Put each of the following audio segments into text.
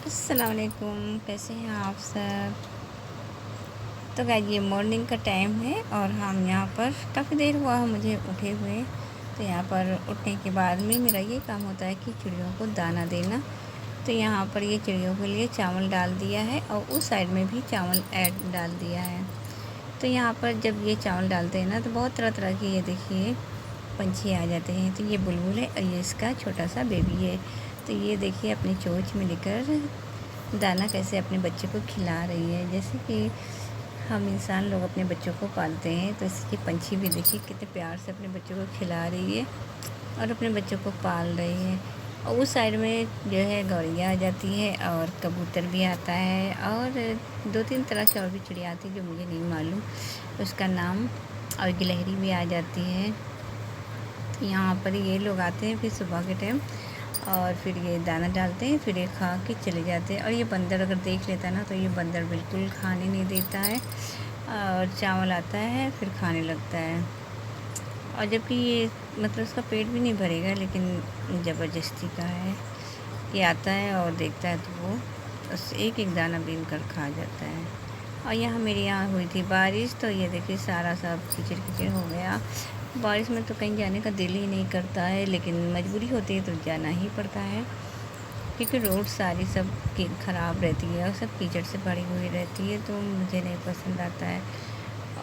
अस्सलाम वालेकुम, कैसे हैं आप सब। तो गाइस ये मॉर्निंग का टाइम है और हम यहाँ पर काफ़ी देर हुआ है मुझे उठे हुए। तो यहाँ पर उठने के बाद में मेरा ये काम होता है कि चिड़ियों को दाना देना। तो यहाँ पर ये चिड़ियों के लिए चावल डाल दिया है और उस साइड में भी चावल ऐड डाल दिया है। तो यहाँ पर जब ये चावल डालते हैं ना तो बहुत तरह तरह के ये देखिए पंछी आ जाते हैं। तो ये बुलबुल है और ये इसका छोटा सा बेबी है। तो ये देखिए अपनी चोंच में लेकर दाना कैसे अपने बच्चे को खिला रही है। जैसे कि हम इंसान लोग अपने बच्चों को पालते हैं तो इसकी पंछी भी देखिए कितने प्यार से अपने बच्चों को खिला रही है और अपने बच्चों को पाल रही है। और उस साइड में जो है गौरैया आ जाती है और कबूतर भी आता है और दो तीन तरह की और भी चिड़िया आती है जो मुझे नहीं मालूम उसका नाम। और गिलहरी भी आ जाती है। यहाँ पर ये लोग आते हैं फिर सुबह के टाइम और फिर ये दाना डालते हैं, फिर ये खा के चले जाते हैं। और ये बंदर अगर देख लेता है ना तो ये बंदर बिल्कुल खाने नहीं देता है और चावल आता है फिर खाने लगता है। और जबकि ये मतलब उसका पेट भी नहीं भरेगा लेकिन ज़बरदस्ती का है। ये आता है और देखता है तो वो बस एक एक दाना बीन कर खा जाता है। और यहाँ मेरे यहाँ हुई थी बारिश तो ये देखिए सारा सब कीचड़ कीचड़ हो गया। बारिश में तो कहीं जाने का दिल ही नहीं करता है लेकिन मजबूरी होती है तो जाना ही पड़ता है क्योंकि रोड सारी सब ख़राब रहती है और सब कीचड़ से भरी हुई रहती है तो मुझे नहीं पसंद आता है।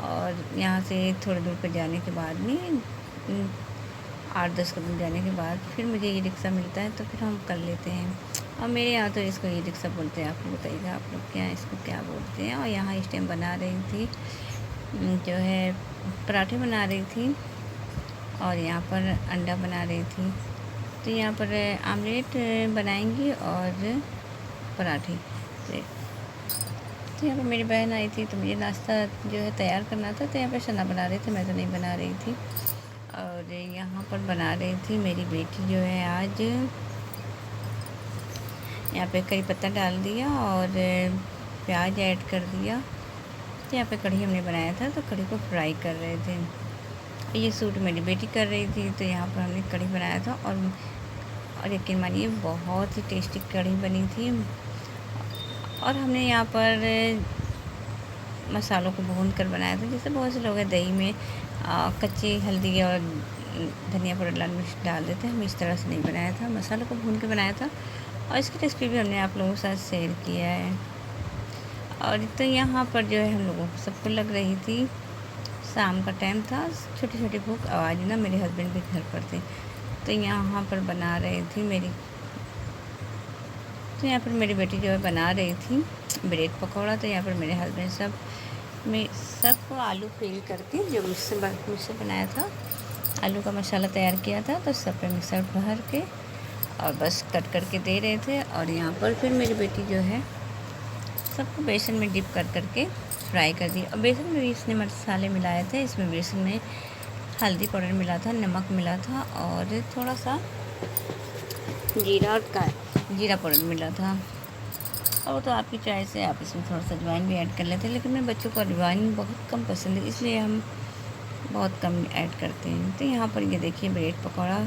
और यहाँ से थोड़ी दूर पर जाने के बाद में 8-10 कदम जाने के बाद फिर मुझे ई रिक्शा मिलता है तो फिर हम कर लेते हैं। और मेरे यहाँ तो इसको ई रिक्शा बोलते हैं। आप लोग बताइएगा आप लोग क्या इसको क्या बोलते हैं। और यहाँ इस टाइम बना रही थी जो है पराठे बना रही थी और यहाँ पर अंडा बना रही थी। तो यहाँ पर आमलेट बनाएंगी और पराठे। तो यहाँ पर मेरी बहन आई थी तो मुझे नाश्ता जो है तैयार करना था तो यहाँ पर सना बना रहे थे, मैं तो नहीं बना रही थी। और यहाँ पर बना रही थी मेरी बेटी जो है आज यहाँ पे करी पत्ता डाल दिया और प्याज ऐड कर दिया। तो यहाँ पे कढ़ी हमने बनाया था तो कढ़ी को फ्राई कर रहे थे। ये सूट मेरी बेटी कर रही थी तो यहाँ पर हमने कढ़ी बनाया था और यकीन मानिए बहुत ही टेस्टी कढ़ी बनी थी। और हमने यहाँ पर मसालों को भून कर बनाया था। जैसे बहुत से लोग हैं दही में कच्ची हल्दी और धनिया पाउडर लाल मिर्च डाल देते हैं, हम इस तरह से नहीं बनाया था, मसालों को भून के बनाया था। और इसकी रेसिपी भी हमने आप लोगों के साथ शेयर किया है। और तो यहाँ पर जो है हम लोगों को सबको लग रही थी, शाम का टाइम था, छोटी छोटी भूख। आवाज़ ना मेरे हस्बैंड भी घर पर थे तो यहाँ पर बना रही थी तो यहाँ पर मेरी बेटी जो है बना रही थी ब्रेड पकौड़ा। तो यहाँ पर मेरे हस्बैंड सबको आलू फेल करके जो मिक्सर बनाया था, आलू का मसाला तैयार किया था तो सब पे मिक्सर भर के और बस कट करके दे रहे थे। और यहाँ पर फिर मेरी बेटी जो है सबको बेसन में डिप कर करके फ्राई कर दी। और बेसन में भी इसने मसाले मिलाए थे, इसमें बेसन में हल्दी पाउडर मिला था, नमक मिला था और थोड़ा सा जीरा पाउडर मिला था। और वो तो आपकी चॉइस है, आप इसमें थोड़ा सा अजवाइन भी ऐड कर लेते हैं लेकिन मेरे बच्चों को अजवाइन बहुत कम पसंद है इसलिए हम बहुत कम ऐड करते हैं। तो यहाँ पर ये देखिए ब्रेड पकौड़ा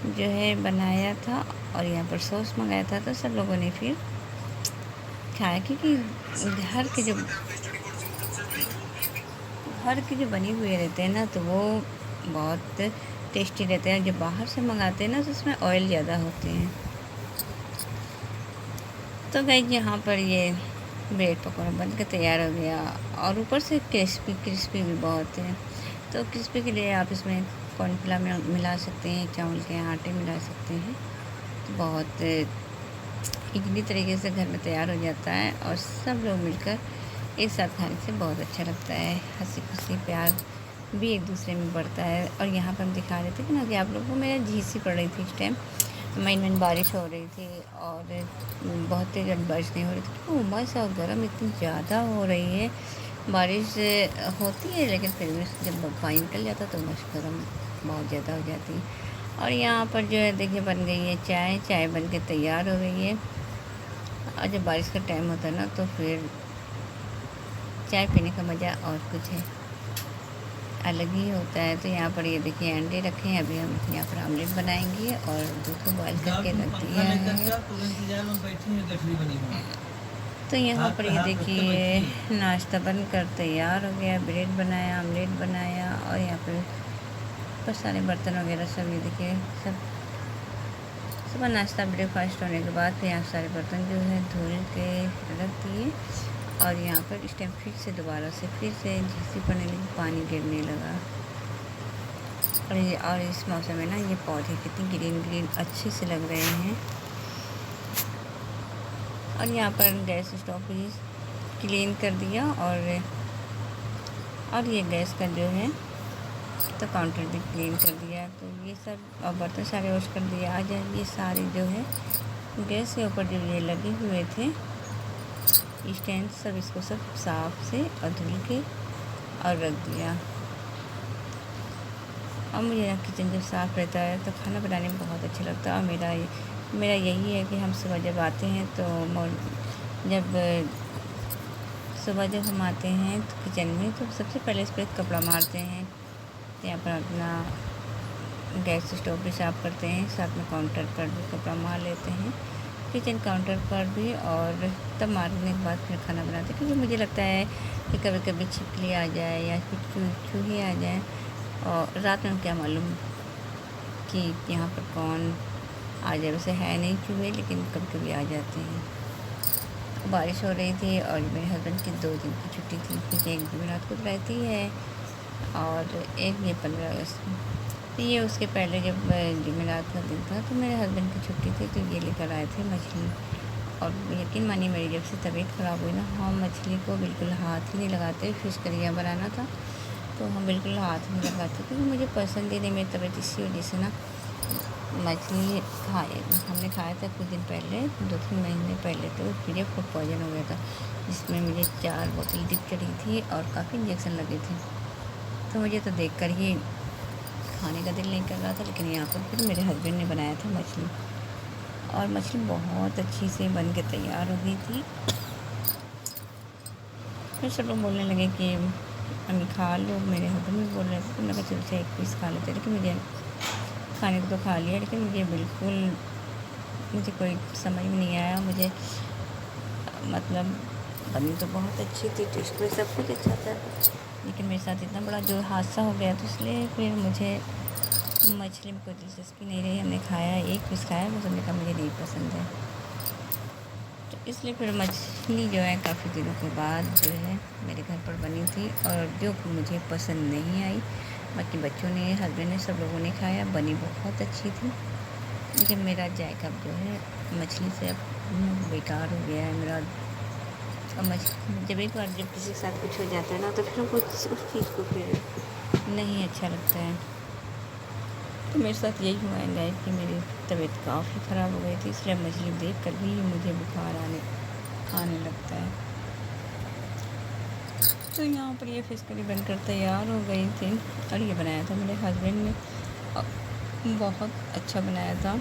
जो है बनाया था और यहाँ पर सॉस मंगाया था तो सब लोगों ने फिर खाया क्योंकि घर के जो बने हुए रहते हैं ना तो वो बहुत टेस्टी रहते हैं। जो बाहर से मंगाते हैं ना तो उसमें ऑयल ज़्यादा होते हैं। तो गाइस यहाँ पर ये ब्रेड पकौड़ा बन के तैयार हो गया और ऊपर से क्रिस्पी भी बहुत है। तो क्रिस्पी के लिए आप इसमें कॉर्नफ्लावर मिला सकते हैं, चावल के आटे मिला सकते हैं। तो बहुत इजली तरीके से घर में तैयार हो जाता है और सब लोग मिलकर एक साथ खाने से बहुत अच्छा लगता है। हंसी खुशी प्यार भी एक दूसरे में बढ़ता है। और यहाँ पर हम दिखा रहे थे कि ना कि आप लोगों को मेरा झीसी पड़ रही थी इस टाइम, महीन बारिश हो रही थी और बहुत तेज़ बारिश नहीं हो रही थी। उमस और गर्म इतनी ज़्यादा हो रही है। बारिश होती है लेकिन फिर भी जब पानी निकल जाता तो उमस गर्म बहुत ज़्यादा हो जाती है। और यहाँ पर जो है देखिए बन गई है चाय बन के तैयार हो गई है। और जब बारिश का टाइम होता है ना तो फिर चाय पीने का मज़ा और कुछ है। अलग ही होता है। तो यहाँ पर ये देखिए अंडे रखे हैं, अभी हम यहाँ पर ऑमलेट बनाएंगे और दूध को बॉयल करके रख दिया है। तो यहाँ पर ये देखिए नाश्ता बनकर तैयार हो गया, ब्रेड बनाया, ऑमलेट बनाया और यहाँ पर सारे बर्तन वगैरह सब ये देखिए सब सुबह नाश्ता ब्रेकफास्ट होने के बाद फिर यहाँ सारे बर्तन जो है धुल के रख दिए और यहाँ पर इस टाइम फिर से दोबारा से फिर से झीसी पड़ने लगी, पानी गिरने लगा। और इस मौसम में ना ये पौधे कितनी ग्रीन ग्रीन अच्छे से लग रहे हैं। और यहाँ पर गैस स्टोव भी क्लीन कर दिया और ये गैस का जो है तो काउंटर भी क्लीन कर दिया। तो ये सब और बर्तन सारे वॉश कर दिया। आज ये सारे जो है गैस के ऊपर जो ये लगे हुए थे स्टैंड सब इसको सब साफ से और धुल के और रख दिया। और मुझे ना किचन जब साफ़ रहता है तो खाना बनाने में बहुत अच्छा लगता है। और मेरा यही है कि हम सुबह जब आते हैं तो जब हम आते हैं तो किचन में तो सबसे पहले इस पर कपड़ा मारते हैं। यहाँ पर अपना गैस स्टोव भी साफ़ करते हैं, साथ में काउंटर पर भी कपड़ा मार लेते हैं, किचन काउंटर पर भी। और तब मारने के बाद फिर खाना बनाते हैं, क्योंकि मुझे लगता है कि कभी कभी छिपकली आ जाए या फिर चूहे आ जाए और रात में क्या मालूम कि यहाँ पर कौन आ जाए। वैसे है नहीं चूहे, लेकिन कभी कभी आ जाते हैं। बारिश हो रही थी और मेरे हस्बैंड की 2 दिन की छुट्टी थी, क्योंकि एक जुमेरात को रहती है और एक ये 15 अगस्त में। तो ये उसके पहले जब जुमेरात का दिन था तो मेरे हस्बैंड की छुट्टी थी, तो ये लेकर आए थे मछली। और यकीन मानिए मेरी जब से तबीयत ख़राब हुई ना, हम मछली को बिल्कुल हाथ ही नहीं लगाते। फ़िश करिया बनाना था तो हम बिल्कुल हाथ नहीं लगाते, क्योंकि मुझे पसंद ही नहीं। मेरी तबीयत इसी वजह से ना मछली हमने खाया था कुछ दिन पहले, 2-3 महीने पहले। तो मुझे फूड पॉइजन हो गया था, जिसमें मुझे 4 बोतल डिप चढ़ी थी और काफ़ी इंजेक्शन लगे थे। तो मुझे तो देखकर ही खाने का दिल नहीं कर रहा था। लेकिन यहाँ पर फिर मेरे हस्बैंड ने बनाया था मछली, और मछली बहुत अच्छी से बन के तैयार हो गई थी। फिर सब लोग बोलने लगे कि अम्मी खा लो। मेरे हस्बैंड भी बोल रहे थे, तो मैंने कहा चल से 1 पीस खा लेते। लेकिन मुझे खाने को तो खा लिया, लेकिन मुझे कोई समझ में नहीं आया। मुझे मतलब बनी तो बहुत अच्छी थी, टेस्ट में सब कुछ अच्छा था, लेकिन मेरे साथ इतना बड़ा जो हादसा हो गया, तो इसलिए फिर मुझे मछली में कोई दिलचस्पी नहीं रही। हमने खाया 1 पीस खाया, बस हमने कहा मुझे नहीं पसंद है। तो इसलिए फिर मछली जो है काफ़ी दिनों के बाद जो है मेरे घर पर बनी थी, और जो मुझे पसंद नहीं आई। बाकी बच्चों ने, हस्बैंड ने, सब लोगों ने खाया, बनी बहुत अच्छी थी। लेकिन मेरा जायका जो है मछली से अब बेकार हो गया है मेरा। और जब एक बार जब किसी के साथ कुछ हो जाता है ना, तो फिर कुछ उस चीज़ को फिर नहीं अच्छा लगता है। तो मेरे साथ यही हुआ है गाइस कि मेरी तबीयत काफ़ी ख़राब हो गई थी, इसलिए मछली देख कर भी मुझे बुखार आने लगता है। तो यहाँ पर ये फिश करी बनकर तैयार हो गई थी, और ये बनाया था मेरे हस्बैंड ने, बहुत अच्छा बनाया था।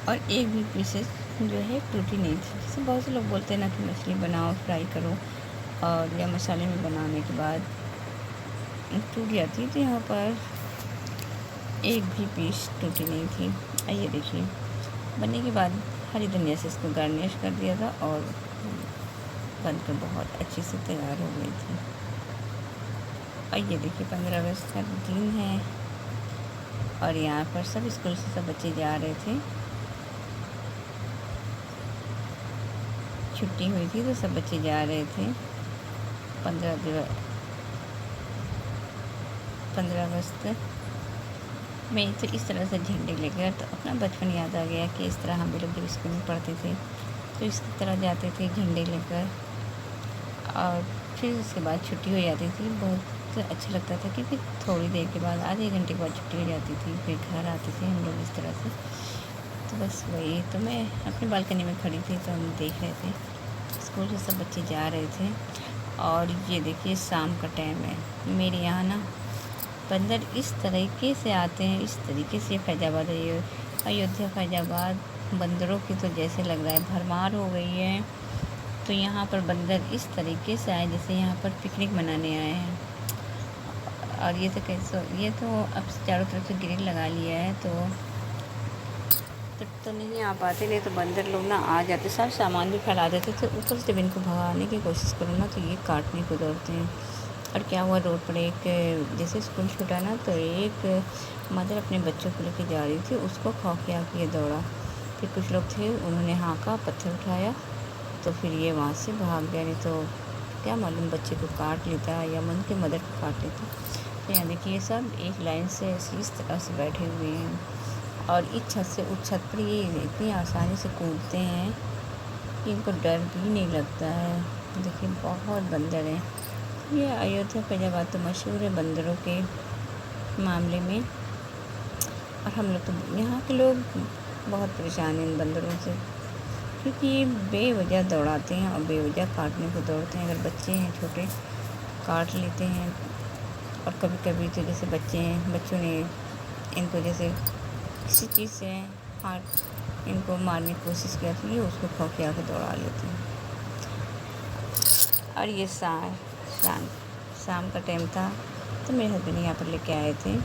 और एक भी पीसेस जो है टूटी नहीं थी। जैसे बहुत से लोग बोलते हैं ना कि मछली बनाओ, फ्राई करो और या मसाले में बनाने के बाद टूट जाती, तो यहाँ पर एक भी पीस टूटी नहीं थी। आइए देखिए, बनने के बाद हरी धनिया से इसको गार्निश कर दिया था और बनकर बहुत अच्छे से तैयार हो गई थी। आइए देखिए, 15 अगस्त का दिन है और यहाँ पर सब स्कूल से सब बच्चे जा रहे थे। छुट्टी हुई थी तो सब बच्चे जा रहे थे। 15 अगस्त में तो इस तरह से झंडे लेकर, तो अपना बचपन याद आ गया कि इस तरह हम भी लोग जब स्कूल में पढ़ते थे तो इस तरह जाते थे झंडे लेकर। और फिर उसके बाद छुट्टी हो जाती थी, बहुत अच्छा लगता था, क्योंकि थोड़ी देर के बाद, आधे घंटे के बाद छुट्टी हो जाती थी। फिर घर आते थे हम लोग इस तरह से। तो बस वही, तो मैं अपनी बालकनी में खड़ी थी, तो हम देख रहे थे स्कूल से सब बच्चे जा रहे थे। और ये देखिए शाम का टाइम है। मेरे यहाँ ना बंदर इस तरीके से आते हैं, इस तरीके से फैजाबाद अयोध्या फैजाबाद बंदरों की तो जैसे लग रहा है भरमार हो गई है। तो यहाँ पर बंदर इस तरीके से आए जैसे यहाँ पर पिकनिक मनाने आए हैं। और ये तो कैसे, ये तो अब चारों तरफ से ग्रिल लगा लिया है तो नहीं आ पाते, नहीं तो बंदर लोग ना आ जाते, सब सामान भी फैला देते थे। ऊपर से जब इनको भगाने की कोशिश करो ना तो ये काटने को दौड़ते हैं। और क्या हुआ, रोड पर एक जैसे स्कूल छूटा ना तो एक मदर अपने बच्चों को लेके जा रही थी, उसको खौफिया के दौड़ा। फिर कुछ लोग थे, उन्होंने हाँका, पत्थर उठाया, तो फिर ये वहाँ से भाग गया। नहीं तो क्या मालूम बच्चे को काट लेता या उनके मदर को काट लेता। तो यहाँ देखिए सब एक लाइन से इस तरह से बैठे हुए हैं और इस छत से उस छत पर ये इतनी आसानी से कूदते हैं कि इनको डर भी नहीं लगता है। देखिए बहुत बंदर हैं। ये अयोध्या फैजाबाद तो मशहूर है बंदरों के मामले में। और हम लोग तो यहाँ के लोग बहुत परेशान हैं इन बंदरों से, क्योंकि ये बेवजह दौड़ाते हैं और बेवजह काटने को दौड़ते हैं। अगर बच्चे हैं छोटे काट लेते हैं। और कभी कभी तो जैसे बच्चे हैं, बच्चों ने इनको जैसे किसी चीज़ से हाथ इनको मारने की कोशिश किया तो ये उसको खौफिया के दौड़ा लेते हैं। और ये शाम का टाइम था तो मेरे हस्बैंड यहाँ पर लेके आए थे।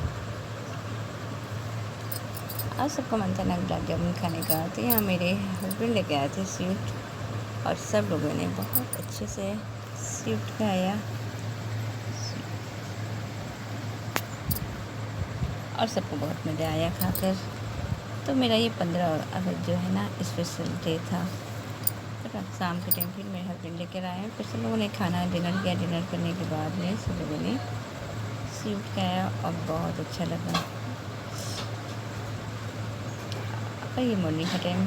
आज सबका मन था ना गुलाब जामुन खाने का, तो यहाँ मेरे हस्बैंड लेके आए थे स्वीट और सब लोगों ने बहुत अच्छे से स्वीट खाया और सबको बहुत मज़ा आया खाकर। तो मेरा ये 15 अगस्त जो है ना स्पेशल डे था। तो शाम के टाइम फिर मेरे हस्बैंड लेकर आए हैं, फिर सब लोगों ने खाना डिनर किया। डिनर करने के बाद में सब लोगों ने स्वीट खाया और बहुत अच्छा लगा। और ये मॉर्निंग का टाइम है।